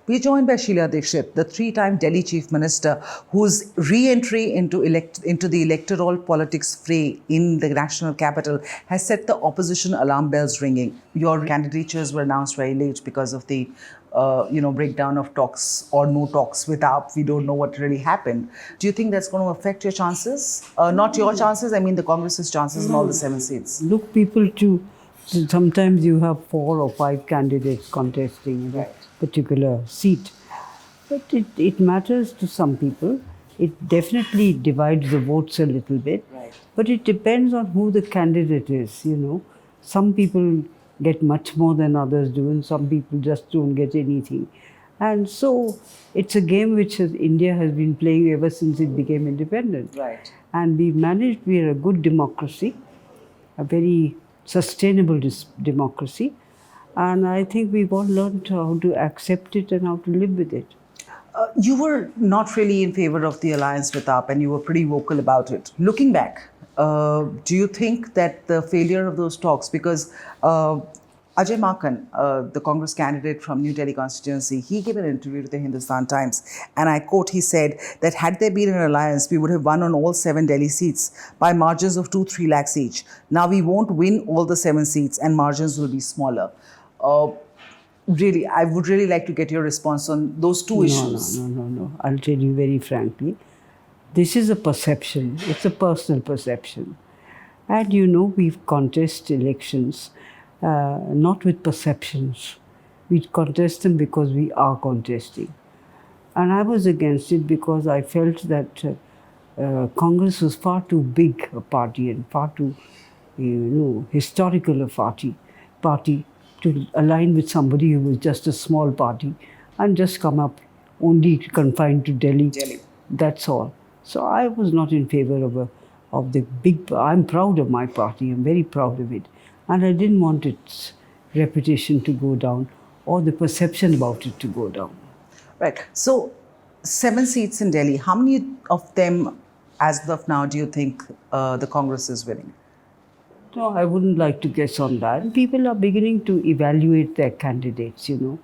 We're joined by Sheila Dikshit, the three-time Delhi Chief Minister, whose re-entry into the electoral politics fray in the national capital has set the opposition alarm bells ringing. Your candidatures were announced very late because of the breakdown of talks or no talks with AAP. We don't know what really happened. Do you think that's going to affect your chances? Not your chances, I mean the Congress's chances in all the 7 seats. Look, sometimes you have 4 or 5 candidates contesting a particular seat. But it matters to some people. It definitely divides the votes a little bit. Right. But it depends on who the candidate is, Some people get much more than others do, and some people just don't get anything. And so it's a game which India has been playing ever since it became independent. Right. And we're a good democracy, a very sustainable democracy. And I think we've all learned how to accept it and how to live with it. You were not really in favor of the alliance with AAP, and you were pretty vocal about it. Looking back, do you think that the failure of those talks, because Ajay Makan, the Congress candidate from New Delhi constituency, he gave an interview to the Hindustan Times, and I quote, he said that had there been an alliance, we would have won on all 7 Delhi seats by margins of 2-3 lakhs each. Now we won't win all the 7 seats and margins will be smaller. Really, I would really like to get your response on those two issues. No. I'll tell you very frankly. This is a perception. It's a personal perception. And we've contested elections not with perceptions. We contest them because we are contesting. And I was against it because I felt that Congress was far too big a party and far too, historical a party to align with somebody who was just a small party and just come up only confined to Delhi. That's all. So I was not in favor of the big. I'm proud of my party. I'm very proud of it, and I didn't want its reputation to go down or the perception about it to go down. Right. So 7 seats in Delhi. How many of them, as of now, do you think the Congress is winning? No, I wouldn't like to guess on that. People are beginning to evaluate their candidates, Right.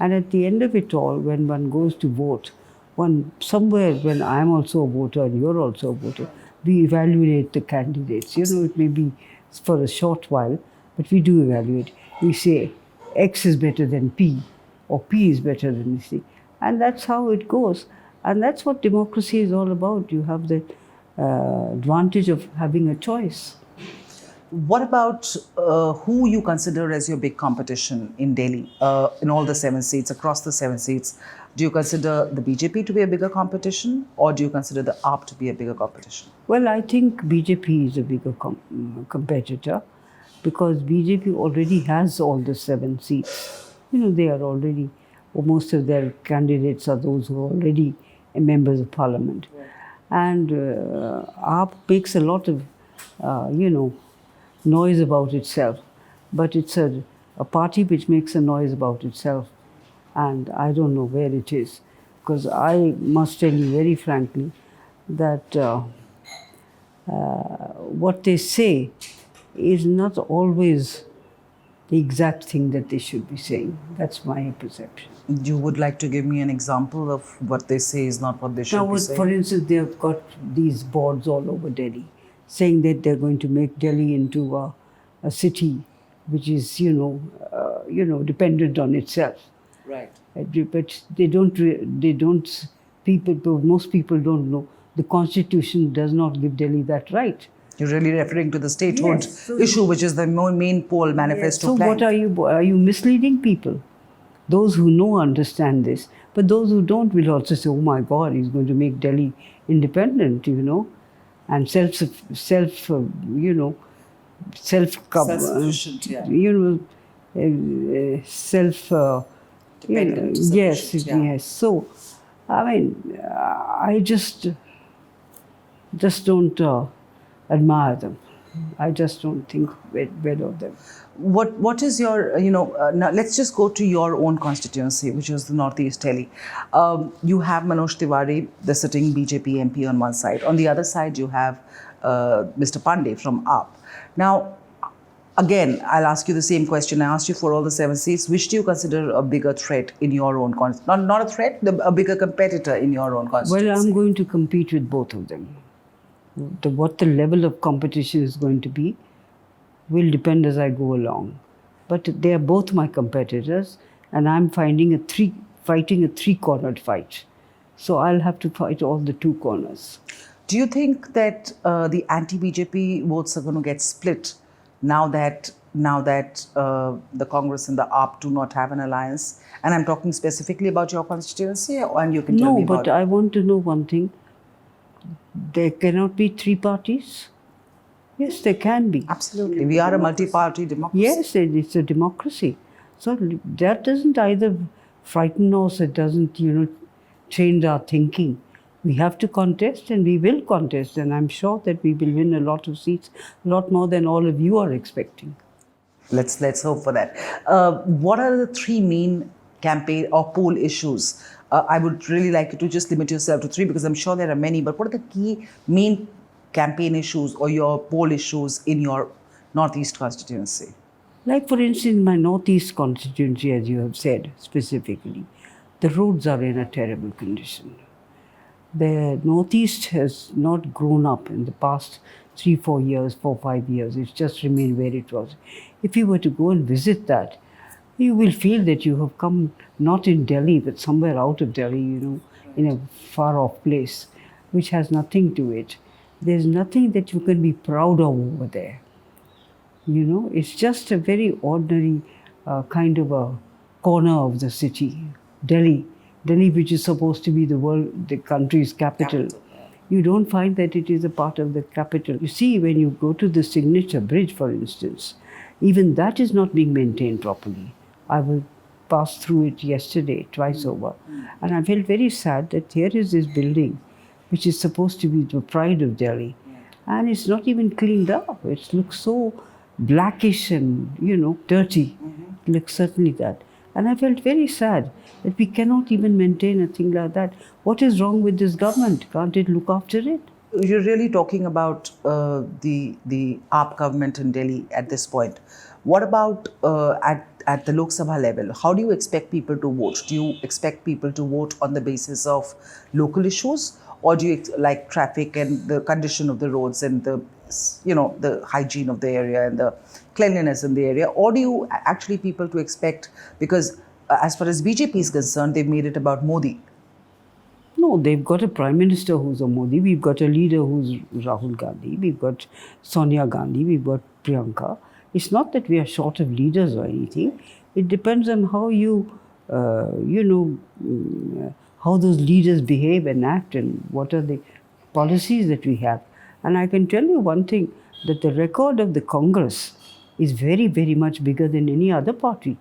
And at the end of it all, when one goes to vote, when I'm also a voter and you're also a voter, we evaluate the candidates. It may be for a short while, but we do evaluate. We say X is better than P, or P is better than C. And that's how it goes. And that's what democracy is all about. You have the advantage of having a choice. What about who you consider as your big competition in Delhi, in all the 7 seats, across the 7 seats? Do you consider the BJP to be a bigger competition, or do you consider the AAP to be a bigger competition? Well, I think BJP is a bigger competitor because BJP already has all the 7 seats. They are already, or most of their candidates are those who are already members of parliament. Right. And AAP makes a lot of, noise about itself, but it's a party which makes a noise about itself, and I don't know where it is, because I must tell you very frankly that what they say is not always the exact thing that they should be saying. That's my perception. You would like to give me an example of what they say is not what they should be saying? For instance, they have got these boards all over Delhi, saying that they're going to make Delhi into a city which is, dependent on itself. Right. But most people don't know. The Constitution does not give Delhi that right. You're really referring to the statehood issue, which is the main pole manifesto plan. So what are you misleading people? Those who know understand this, but those who don't will also say, oh my God, he's going to make Delhi independent, and self-sufficient, yes. So, I just don't admire them. I just don't think well of them. What is your, now let's just go to your own constituency, which is the Northeast Delhi. You have Manoj Tiwari, the sitting BJP MP on one side. On the other side, you have Mr. Pandey from AAP. Now, Again, I'll ask you the same question I asked you for all the 7 seats. Which do you consider a bigger threat in your own constituency? Not a threat, a bigger competitor in your own constituency. Well, I'm going to compete with both of them. What the level of competition is going to be will depend as I go along. But they are both my competitors, and I'm fighting a three-cornered fight. So I'll have to fight all the two corners. Do you think that the anti-BJP votes are going to get split now that the Congress and the AAP do not have an alliance? And I'm talking specifically about your constituency, and you can tell me about No, but I want to know one thing. There cannot be three parties? Yes, there can be. Absolutely. We are a multi-party democracy. Yes, it's a democracy. So that doesn't either frighten us, it doesn't, change our thinking. We have to contest, and we will contest, and I'm sure that we will win a lot of seats, a lot more than all of you are expecting. Let's hope for that. What are the 3 main campaign or poll issues? I would really like you to just limit yourself to 3 because I'm sure there are many. But what are the key main campaign issues or your poll issues in your Northeast constituency? Like, for instance, my Northeast constituency, as you have said specifically, the roads are in a terrible condition. The Northeast has not grown up in the past 3-4 years, 4-5 years. It's just remained where it was. If you were to go and visit that, you will feel that you have come not in Delhi, but somewhere out of Delhi, in a far-off place, which has nothing to it. There's nothing that you can be proud of over there. It's just a very ordinary kind of a corner of the city, Delhi, which is supposed to be the country's capital. You don't find that it is a part of the capital. You see, when you go to the Signature Bridge, for instance, even that is not being maintained properly. I will pass through it yesterday, twice over, and I felt very sad that here is this building, which is supposed to be the pride of Delhi, and it's not even cleaned up. It looks so blackish and, dirty. It looks certainly that. And I felt very sad that we cannot even maintain a thing like that. What is wrong with this government? Can't it look after it? You're really talking about the AAP government in Delhi at this point. What about at the Lok Sabha level? How do you expect people to vote? Do you expect people to vote on the basis of local issues? Or do you like traffic and the condition of the roads and the hygiene of the area and the cleanliness in the area? Or do you actually people to expect, because as far as BJP is concerned, they've made it about Modi. No, they've got a prime minister who's a Modi. We've got a leader who's Rahul Gandhi. We've got Sonia Gandhi. We've got Priyanka. It's not that we are short of leaders or anything. It depends on how how those leaders behave and act and what are the policies that we have. And I can tell you one thing, that the record of the Congress is very, very much bigger than any other party.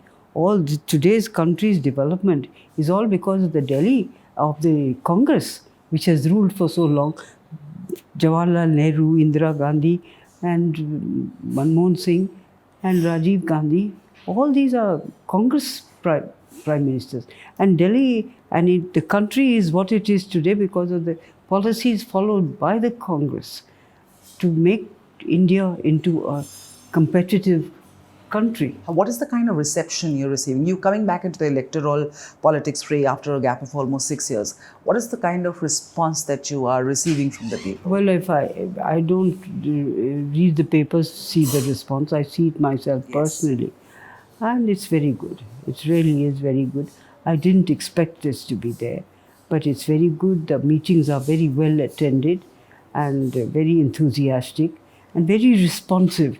Today's country's development is all because of the Delhi of the Congress, which has ruled for so long. Jawaharlal Nehru, Indira Gandhi, and Manmohan Singh, and Rajiv Gandhi, all these are Congress prime ministers. And Delhi the country is what it is today because of the policies followed by the Congress to make India into a competitive country. What is the kind of reception you're receiving? You coming back into the electoral politics fray after a gap of almost 6 years. What is the kind of response that you are receiving from the people? Well, if I don't read the papers, see the response. I see it myself personally. And it's very good. It really is very good. I didn't expect this to be there, but it's very good. The meetings are very well attended and very enthusiastic and very responsive.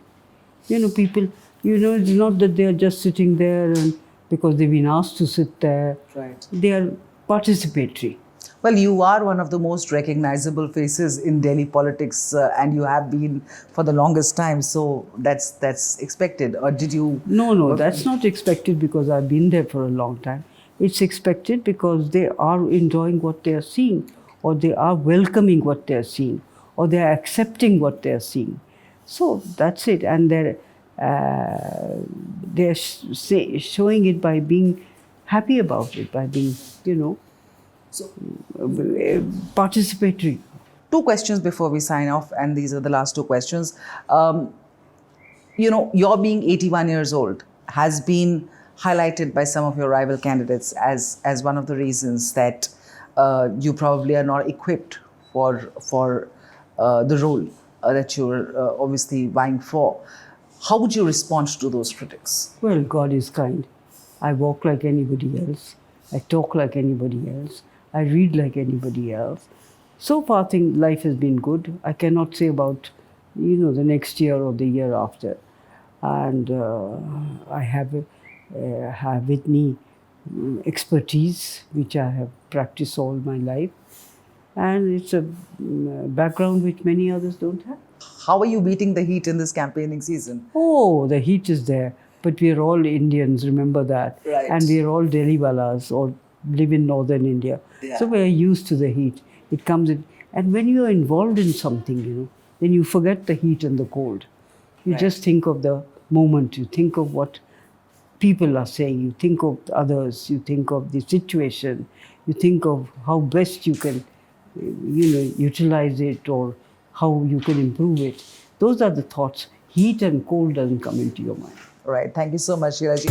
People, it's not that they are just sitting there and because they've been asked to sit there. Right. They are participatory. Well, you are one of the most recognizable faces in Delhi politics, and you have been for the longest time. So that's expected. Or did you? No, that's not expected because I've been there for a long time. It's expected because they are enjoying what they are seeing, or they are welcoming what they are seeing, or they are accepting what they are seeing. So that's it, and they're showing it by being happy about it, by being, participatory. 2 questions before we sign off, and these are the last 2 questions. you know, your being 81 years old has been highlighted by some of your rival candidates as one of the reasons that you probably are not equipped for the role that you're obviously vying for. How would you respond to those critics? Well, God is kind. I walk like anybody else. I talk like anybody else. I read like anybody else. So far, think life has been good. I cannot say about, the next year or the year after. And I have with me expertise, which I have practiced all my life. And it's a background which many others don't have. How are you beating the heat in this campaigning season? Oh, the heat is there. But we are all Indians, remember that. Right. And we are all Delhiwalas or live in northern India. Yeah. So we are used to the heat. It comes in. And when you are involved in something, then you forget the heat and the cold. You Right. just think of the moment. You think of what people are saying. You think of others. You think of the situation. You think of how best you can, utilize it or how you can improve it. Those are the thoughts. Heat and cold doesn't come into your mind. Right. Thank you so much, Sheila ji.